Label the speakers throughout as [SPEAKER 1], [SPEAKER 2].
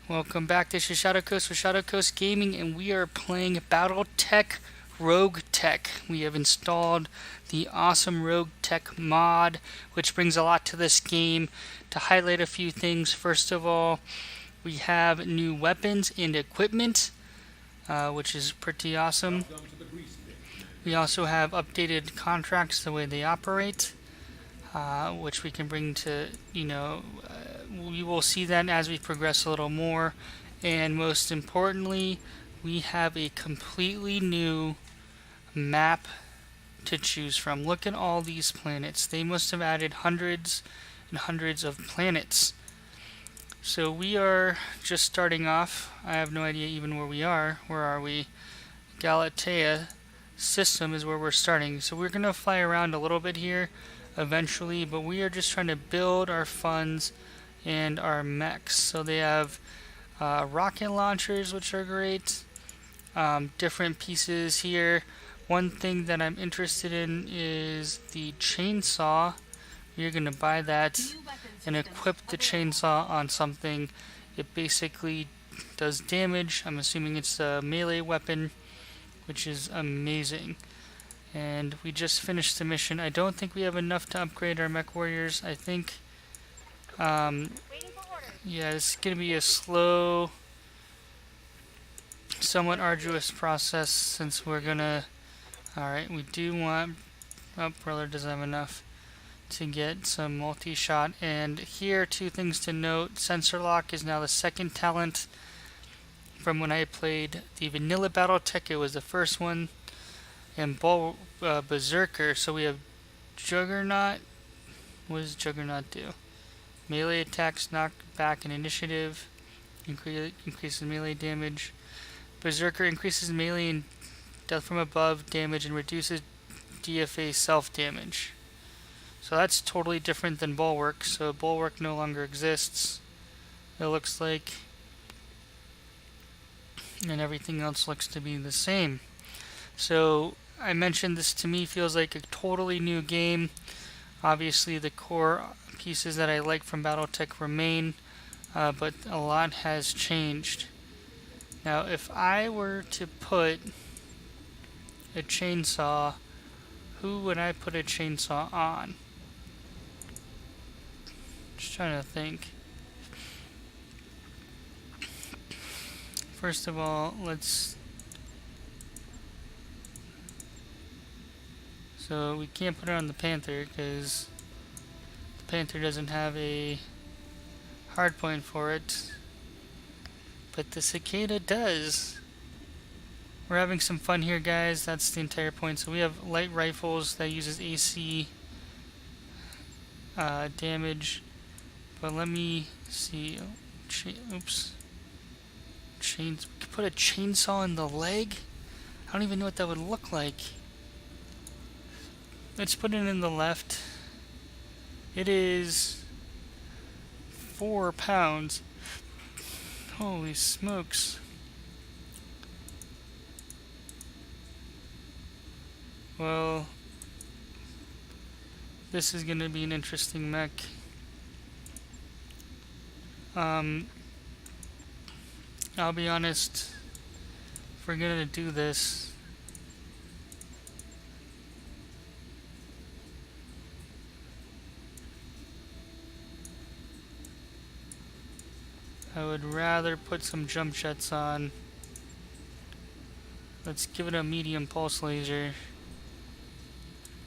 [SPEAKER 1] Welcome back. This is Shadowcoast with Shadowcoast Gaming, and we are playing BattleTech ROGUETECH. We have installed the awesome ROGUETECH mod, which brings a lot to this game. To highlight a few things, first of all, we have new weapons and equipment, which is pretty awesome. We also have updated contracts, the way they operate, which we can bring to, we will see that as we progress a little more. And most importantly, we have a completely new map to choose from. Look at all these planets. They must have added hundreds and hundreds of planets. So we are just starting off. I have no idea even where we are. Where are we? Galatea system is where we're starting. So we're going to fly around a little bit here eventually, but we are just trying to build our funds and our mechs. So they have rocket launchers, which are great. Different pieces here. One thing that I'm interested in is the chainsaw. You're going to buy that and equip the chainsaw on something. It basically does damage. I'm assuming it's a melee weapon, which is amazing. And we just finished the mission. I don't think we have enough to upgrade our mech warriors. I think yeah, it's going to be a slow, somewhat arduous process since we're going to... Alright, we do want... Oh, brother doesn't have enough to get some multi-shot. And here, two things to note. Sensor lock is now the second talent from when I played the vanilla BattleTech. It was the first one. And Berserker. So we have Juggernaut. What does Juggernaut do? Melee attacks knock back an initiative. Increases melee damage. Berserker increases melee and death from above damage and reduces DFA self-damage. So that's totally different than Bulwark. So Bulwark no longer exists, it looks like. And everything else looks to be the same. So I mentioned this, to me feels like a totally new game. Obviously the core pieces that I like from BattleTech remain, but a lot has changed. Now if I were to put a chainsaw, who would I put a chainsaw on? Just trying to think. First of all, so we can't put it on the Panther because the Panther doesn't have a hardpoint for it, but the Cicada does. We're having some fun here, guys. That's the entire point. So we have light rifles that uses AC damage, but let me see. Oops. We could put a chainsaw in the leg. I don't even know what that would look like. Let's put it in the left. It is 4 pounds. Holy smokes. Well, this is going to be an interesting mech. I'll be honest, if we're going to do this, I would rather put some jump jets on. Let's give it a medium pulse laser.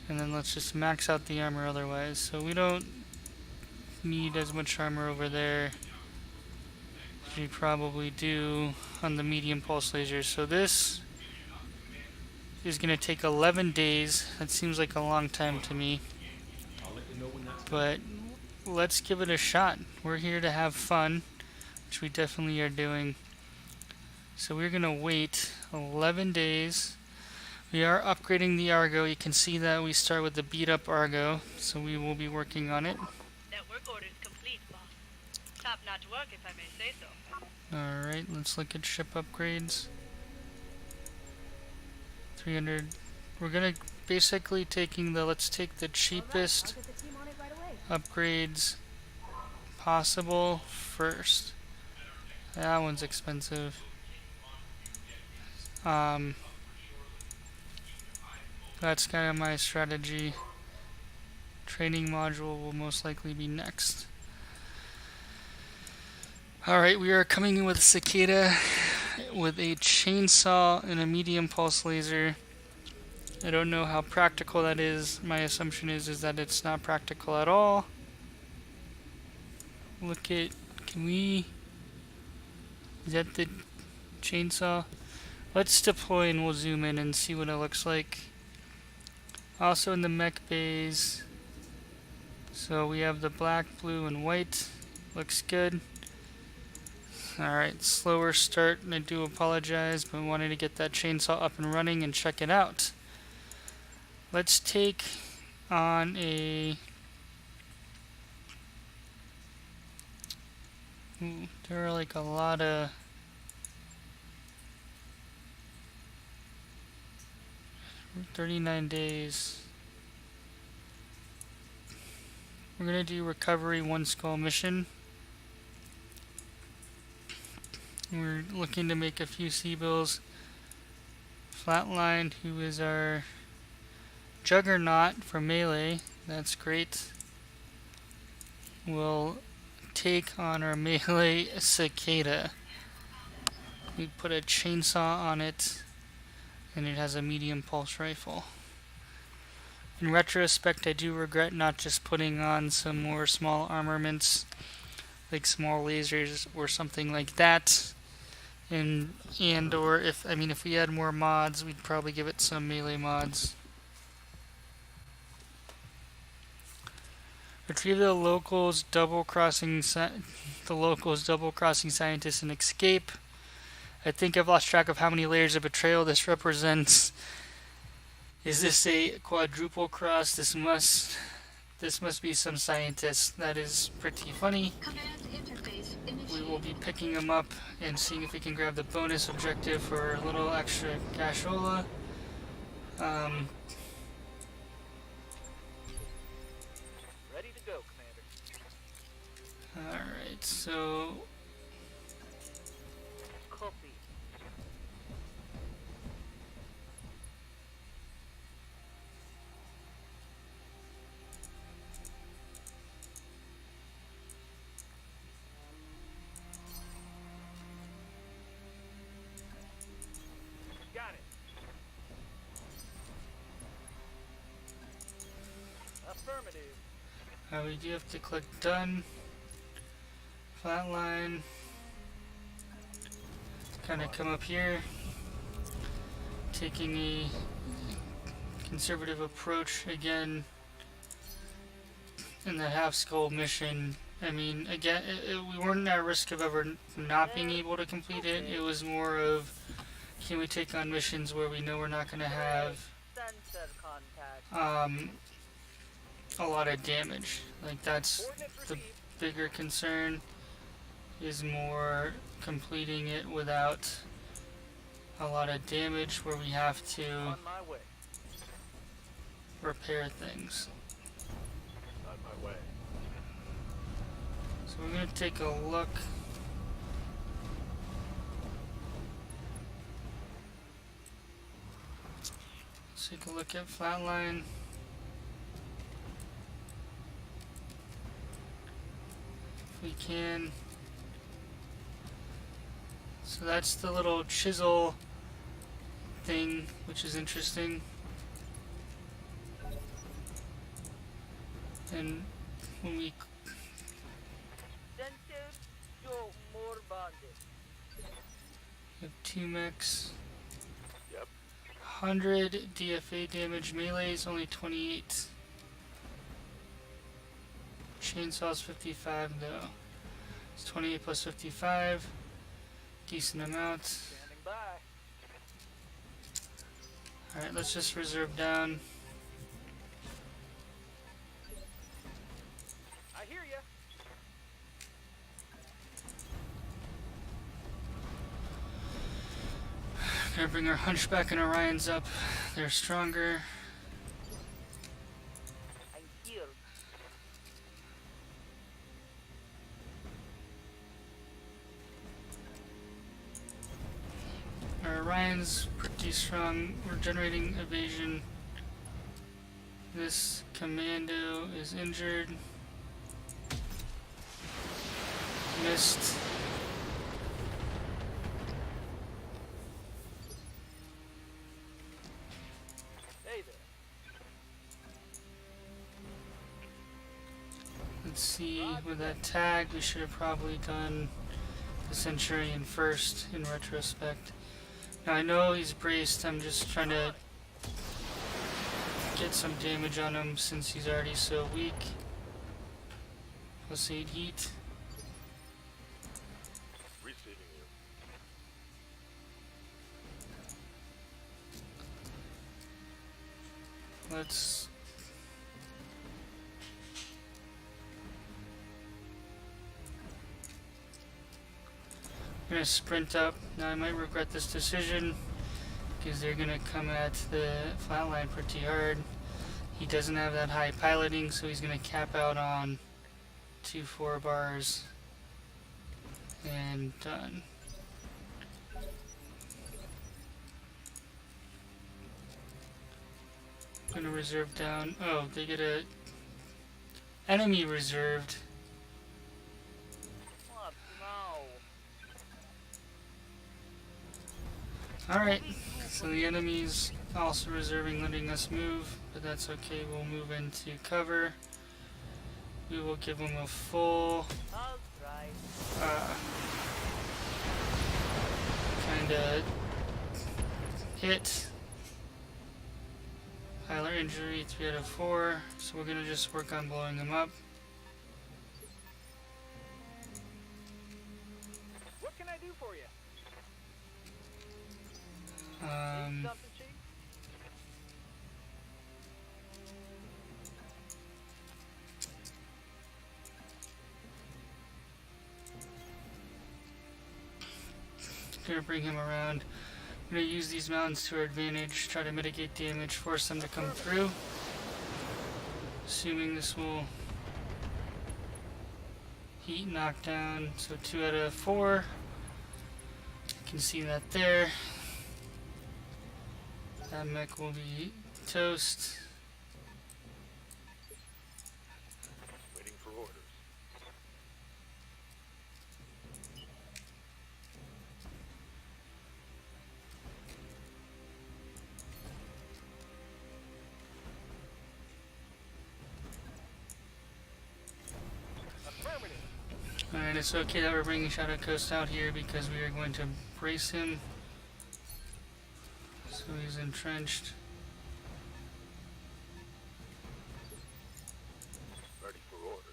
[SPEAKER 1] And then let's just max out the armor otherwise. So we don't need as much armor over there as we probably do on the medium pulse laser. So this is going to take 11 days. That seems like a long time to me. But let's give it a shot. We're here to have fun, which we definitely are doing. So we're going to wait 11 days. We are upgrading the Argo. You can see that we start with the beat up Argo, so we will be working on it.
[SPEAKER 2] Network orders complete, boss. Top-notch work, if I may say so.
[SPEAKER 1] Alright, let's look at ship upgrades. 300. We're gonna basically let's take the cheapest upgrades possible first. That one's expensive. Um, that's kind of my strategy. Training module will most likely be next. Alright, we are coming in with a cicada with a chainsaw and a medium pulse laser. I don't know how practical that is. My assumption is that it's not practical at all. Look at, can we, is that the chainsaw? Let's deploy and we'll zoom in and see what it looks like. Also in the mech bays, so we have the black, blue, and white. Looks good. Alright, slower start, and I do apologize, but I wanted to get that chainsaw up and running and check it out. Let's take on a... Ooh, there are like a lot of... $39 days. We're gonna do recovery one skull mission. We're looking to make a few C-bills. Flatline, who is our juggernaut for melee, that's great. We'll take on our melee cicada. We put a chainsaw on it, and it has a medium pulse rifle. In retrospect, I do regret not just putting on some more small armaments, like small lasers or something like that. And or if we had more mods, we'd probably give it some melee mods. Retrieve the locals double crossing scientists and escape. I think I've lost track of how many layers of betrayal this represents. Is this a quadruple cross? This must be some scientist. That is pretty funny. We will be picking them up and seeing if we can grab the bonus objective for a little extra cashola.
[SPEAKER 3] Ready to go, Commander.
[SPEAKER 1] Alright, so...
[SPEAKER 3] Copy. Got it. Affirmative.
[SPEAKER 1] we do have to click done. Flatline. Kind of come up here. Taking a conservative approach again in the half skull mission. I mean, again, we weren't at risk of ever not being able to complete it. It was more of, can we take on missions where we know we're not going to have
[SPEAKER 3] Sensor contact.
[SPEAKER 1] a lot of damage. Like, that's
[SPEAKER 3] Coordinates
[SPEAKER 1] the
[SPEAKER 3] received.
[SPEAKER 1] bigger concern, is more completing it without a lot of damage where we have to
[SPEAKER 3] On my way.
[SPEAKER 1] repair things.
[SPEAKER 3] On my way.
[SPEAKER 1] So we're going to take a look. Let's take a look at Flatline. If we can. So that's the little chisel thing, which is interesting. And when we
[SPEAKER 3] Sensors show more bonded.
[SPEAKER 1] have two mechs,
[SPEAKER 3] Yep.
[SPEAKER 1] 100 DFA damage, melee is only 28. Chainsaw's 55, no. It's 28 plus 55. Decent amount.
[SPEAKER 3] Standing by.
[SPEAKER 1] Alright, let's just reserve down.
[SPEAKER 3] I hear ya.
[SPEAKER 1] Gonna bring our Hunchback and Orions up. They're stronger.
[SPEAKER 3] I'm here.
[SPEAKER 1] Ryan's pretty strong. We're generating evasion. This commando is injured. Missed.
[SPEAKER 3] Hey there.
[SPEAKER 1] Let's see, with that tag, we should have probably done the Centurion first in retrospect. Now I know he's braced, I'm just trying to get some damage on him since he's already so weak. Plus 8 heat.
[SPEAKER 4] Receiving you.
[SPEAKER 1] Let's I'm gonna sprint up. Now I might regret this decision because they're gonna come at the flatline pretty hard. He doesn't have that high piloting, so he's gonna cap out on 2 4 bars and done. Gonna reserve down. Oh, they get a enemy reserved.
[SPEAKER 3] What now?
[SPEAKER 1] Alright, so the enemy's also reserving, letting us move, but that's okay, we'll move into cover. We will give them a full
[SPEAKER 3] I'll try.
[SPEAKER 1] kinda hit. Pilot injury, 3 out of 4, so we're gonna just work on blowing them up.
[SPEAKER 3] What can I do for you?
[SPEAKER 1] Um,
[SPEAKER 3] Something cheap?
[SPEAKER 1] gonna bring him around. I'm gonna use these mountains to our advantage, try to mitigate damage, force them to come through. Assuming this will heat knockdown, so 2 out of 4. You can see that there. That mech will be toast.
[SPEAKER 4] Waiting for orders.
[SPEAKER 3] Affirmative.
[SPEAKER 1] Alright, it's okay that we're bringing Shadowcoast out here because we are going to brace him. So he's entrenched.
[SPEAKER 4] Ready for orders.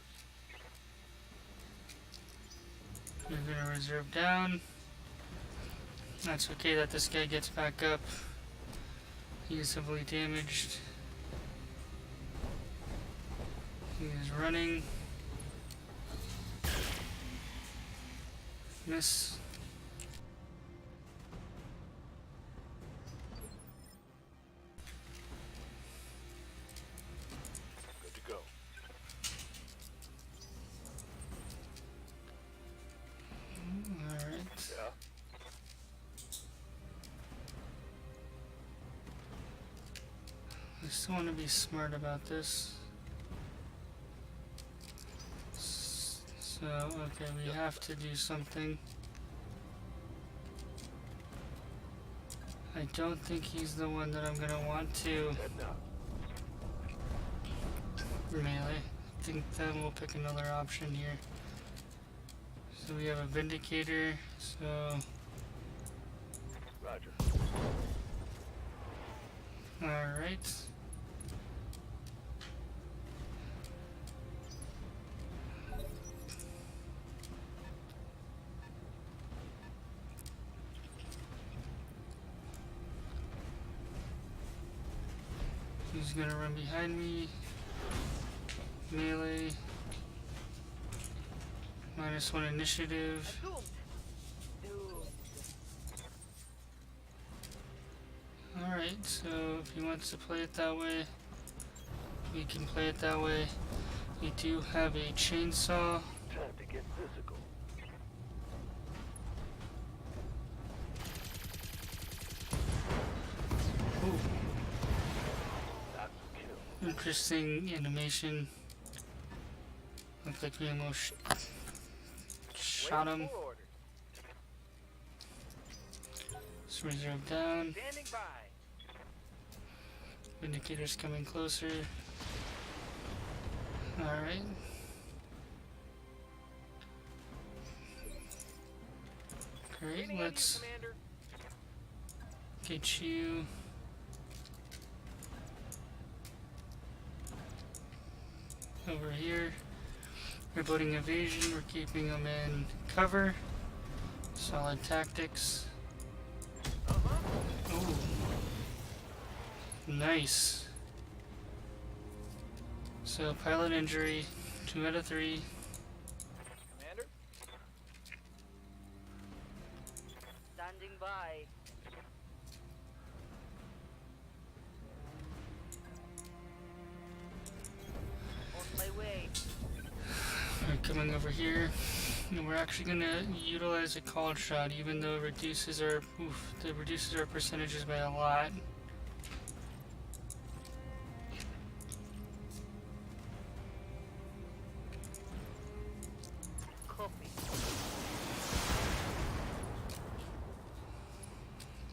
[SPEAKER 1] We're gonna reserve down. That's okay that this guy gets back up. He is heavily damaged. He is running. Miss.
[SPEAKER 4] Good to go.
[SPEAKER 1] Alright.
[SPEAKER 4] Yeah.
[SPEAKER 1] I still want to be smart about this. So, okay, we have to do something. I don't think he's the one that I'm gonna want to
[SPEAKER 4] Heading out.
[SPEAKER 1] melee. I think then we'll pick another option here. So we have a Vindicator, so
[SPEAKER 4] Roger.
[SPEAKER 1] alright. He's gonna run behind me. Melee. -1 initiative.
[SPEAKER 3] Doomed. Doomed.
[SPEAKER 1] Alright, so if he wants to play it that way, we can play it that way. We do have a chainsaw.
[SPEAKER 4] Time to get physical.
[SPEAKER 1] interesting animation. Looks like we almost shot him.
[SPEAKER 3] Waiting for orders.
[SPEAKER 1] Let's reserve down.
[SPEAKER 3] Standing by.
[SPEAKER 1] Indicator's coming closer. Alright. Great,
[SPEAKER 3] Waiting on you,
[SPEAKER 1] let's
[SPEAKER 3] Commander.
[SPEAKER 1] get you over here. Rebooting evasion, we're keeping them in cover. Solid tactics. Ooh. Nice. So pilot injury, 2 out of 3.
[SPEAKER 3] Commander.
[SPEAKER 2] Standing by. On my way.
[SPEAKER 1] We're coming over here, and we're actually gonna utilize a called shot, even though it reduces our percentages by a lot.
[SPEAKER 2] Copy.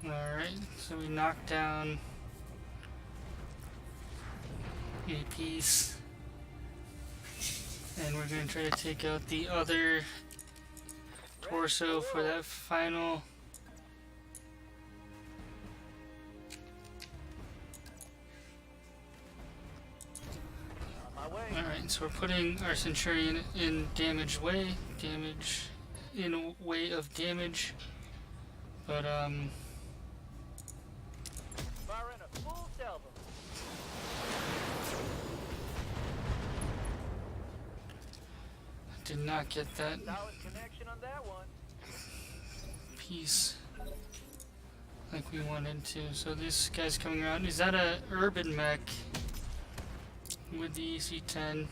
[SPEAKER 1] Alright, so we knocked down a piece, and we're going to try to take out the other torso for that final.
[SPEAKER 3] On my way.
[SPEAKER 1] Alright, so we're putting our Centurion in damage way of damage, but
[SPEAKER 3] Firing a full salvo.
[SPEAKER 1] did not get that
[SPEAKER 3] Solid connection on that one.
[SPEAKER 1] piece like we wanted to. So this guy's coming around. Is that a urban mech with the EC-10?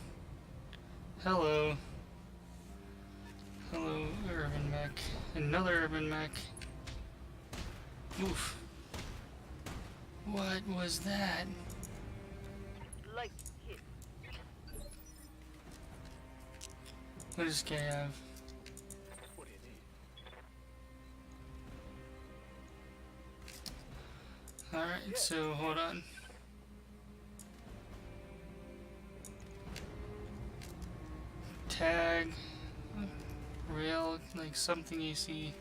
[SPEAKER 1] Hello. Hello, urban mech. Another urban mech. Oof. What was that?
[SPEAKER 2] Light hit.
[SPEAKER 1] What does this guy have?
[SPEAKER 4] What do you need?
[SPEAKER 1] Alright, so hold on. Tag, rail, like something you see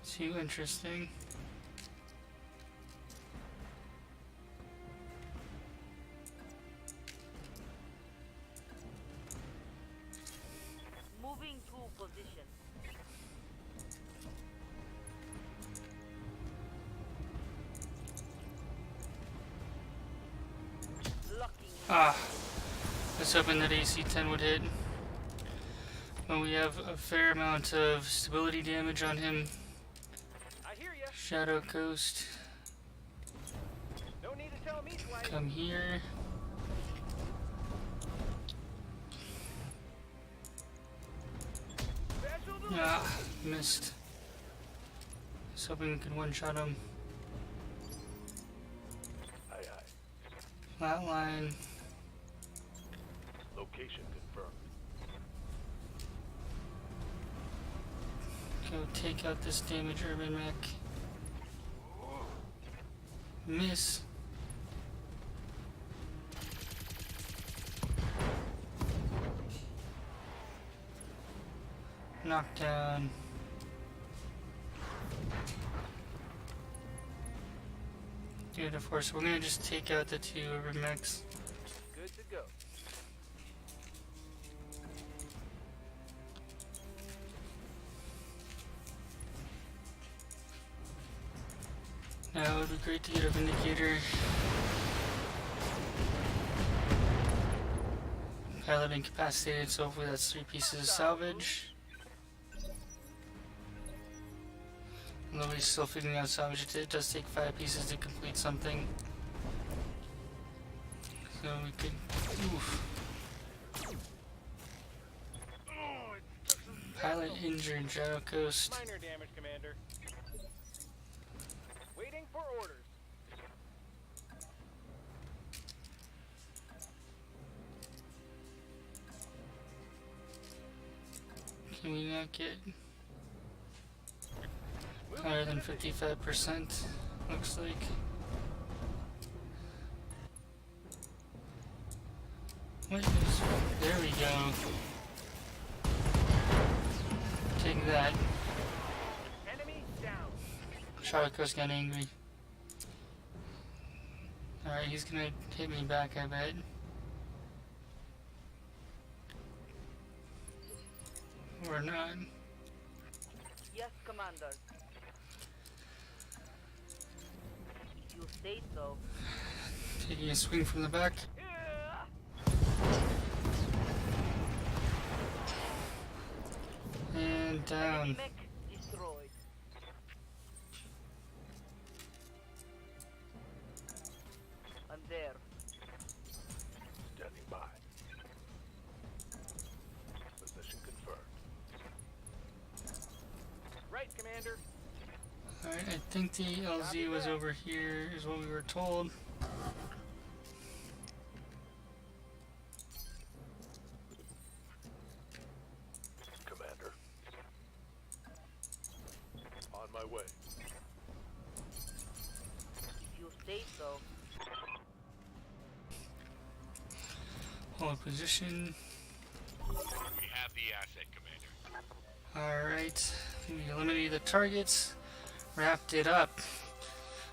[SPEAKER 1] too interesting.
[SPEAKER 2] Moving to position. Locking.
[SPEAKER 1] Ah, I was hoping that AC-10 would hit. But we have a fair amount of stability damage on him.
[SPEAKER 3] I hear ya.
[SPEAKER 1] Shadowcoast,
[SPEAKER 3] No need to tell me twice.
[SPEAKER 1] come here.
[SPEAKER 3] Special delivery.
[SPEAKER 1] Ah, missed. I was hoping we could one-shot him.
[SPEAKER 4] Aye, aye.
[SPEAKER 1] Flatline.
[SPEAKER 4] Location confirmed.
[SPEAKER 1] Go take out this damage urban mech. Miss. Knockdown. Dude, of course, we're gonna just take out the 2 urban mechs.
[SPEAKER 3] Good to go.
[SPEAKER 1] Now it would be great to get a Vindicator. Pilot incapacitated, so hopefully that's 3 pieces of salvage. Nobody's still figuring out salvage. It does take 5 pieces to complete something. So we could... Oof. Pilot injured, Shadowcoast.
[SPEAKER 3] Minor damage, Commander. Waiting for orders.
[SPEAKER 1] Did we not get higher than 55%? Looks like. What is... There we go. Take that.
[SPEAKER 3] Enemy down.
[SPEAKER 1] Shadowcoast got angry. Alright, he's gonna hit me back, I bet. Or not.
[SPEAKER 5] Yes, Commander. If you say so.
[SPEAKER 1] Taking a swing from the back. And down.
[SPEAKER 5] Mech destroyed. I'm there.
[SPEAKER 4] Standing by. Position confirmed.
[SPEAKER 3] Right, Commander.
[SPEAKER 1] Alright, I think the LZ was over here, is what we were told.
[SPEAKER 4] Commander. On my way.
[SPEAKER 5] If you say so.
[SPEAKER 1] Hold position.
[SPEAKER 6] We have the asset, Commander.
[SPEAKER 1] Alright, we eliminated the targets, wrapped it up.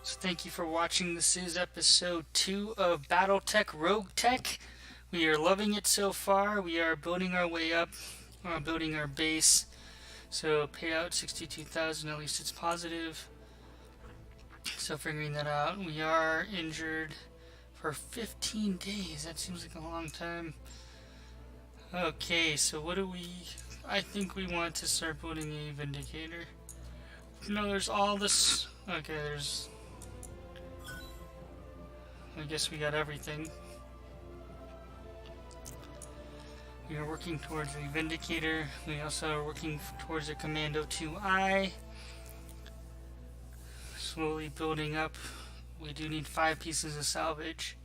[SPEAKER 1] So thank you for watching. This is episode 2 of BattleTech ROGUETECH. We are loving it so far. We are building our way up, building our base. So payout 62,000, at least it's positive. So figuring that out. We are injured for 15 days. That seems like a long time. Okay, so what do we... I think we want to start building a Vindicator. No, there's all this... Okay, there's... I guess we got everything. We are working towards a Vindicator. We also are working towards a Commando 2I. Slowly building up. We do need 5 pieces of salvage.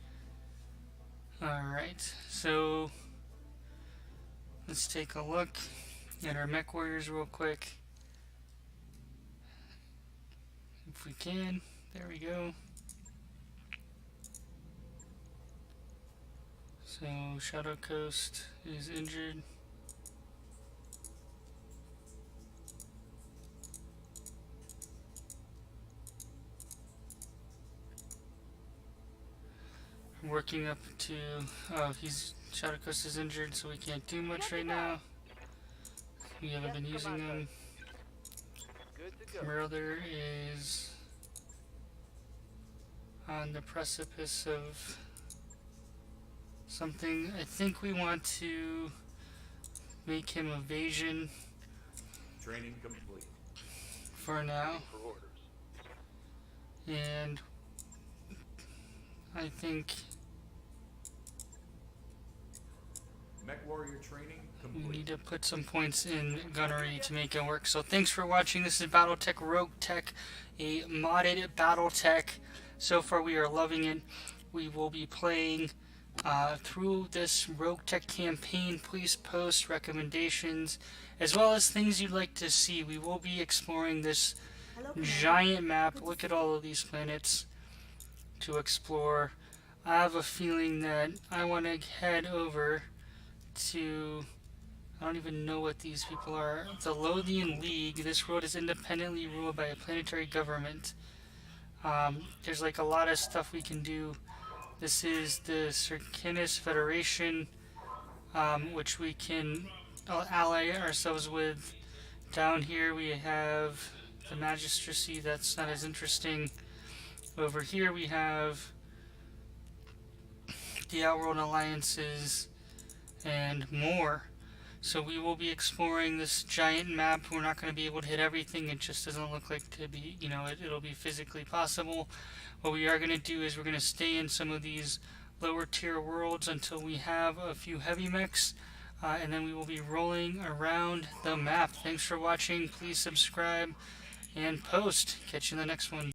[SPEAKER 1] Alright, so... let's take a look at our mech warriors real quick. If we can. There we go. So Shadowcoast is injured. I'm working up to... oh, Shadowcoast is injured, so we can't do much right now. We haven't been using them.
[SPEAKER 3] Good to go.
[SPEAKER 1] Marauder is on the precipice of something. I think we want to make him evasion
[SPEAKER 7] Training complete.
[SPEAKER 1] for now.
[SPEAKER 4] For orders.
[SPEAKER 1] And I think
[SPEAKER 7] Mech warrior training
[SPEAKER 1] we
[SPEAKER 7] complete.
[SPEAKER 1] need to put some points in gunnery to make it work. So thanks for watching. This is BattleTech ROGUETECH, a modded BattleTech. So far we are loving it. We will be playing through this ROGUETECH campaign. Please post recommendations as well as things you'd like to see. We will be exploring this giant map. Look at all of these planets to explore. I have a feeling that I want to head over to... I don't even know what these people are. The Lothian League. This world is independently ruled by a planetary government. There's like a lot of stuff we can do. This is the Circinus Federation, which we can ally ourselves with. Down here we have the Magistracy. That's not as interesting. Over here we have the Outworld Alliances and more. So we will be exploring this giant map. We're not going to be able to hit everything. It just doesn't look like to be, you know, it'll be physically possible. What we are going to do is we're going to stay in some of these lower tier worlds until we have a few heavy mechs. And then we will be rolling around the map. Thanks for watching. Please subscribe and post. Catch you in the next one.